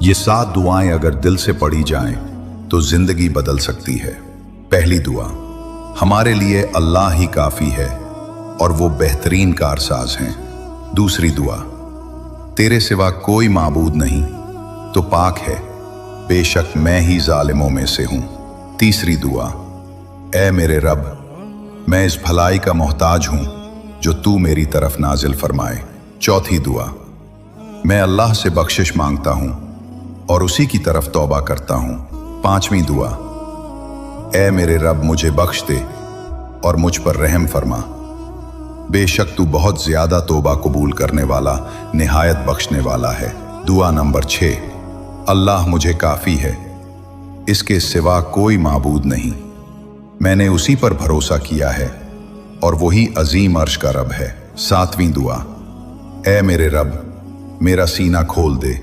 ये 7 दुआएं अगर दिल से पढ़ी जाएं तो जिंदगी बदल सकती है। पहली दुआ, हमारे लिए अल्लाह ही काफ़ी है और वो बेहतरीन कारसाज हैं। दूसरी दुआ, तेरे सिवा कोई माबूद नहीं तो पाक है, बेशक मैं ही जालिमों में से हूँ। तीसरी दुआ, ऐ मेरे रब, मैं इस भलाई का मोहताज हूँ जो तू मेरी तरफ नाजिल फरमाए। चौथी दुआ, मैं अल्लाह से बख्शिश मांगता हूँ और उसी की तरफ तौबा करता हूँ। पांचवी दुआ, ऐ मेरे रब मुझे बख्श दे और मुझ पर रहम फरमा, बेशक तू बहुत ज्यादा तौबा कबूल करने वाला, निहायत बख्शने वाला है। दुआ नंबर 6, अल्लाह मुझे काफ़ी है, इसके सिवा कोई माबूद नहीं, मैंने उसी पर भरोसा किया है और वही अजीम अर्श का रब है। सातवीं दुआ, ऐ मेरे रब मेरा सीना खोल दे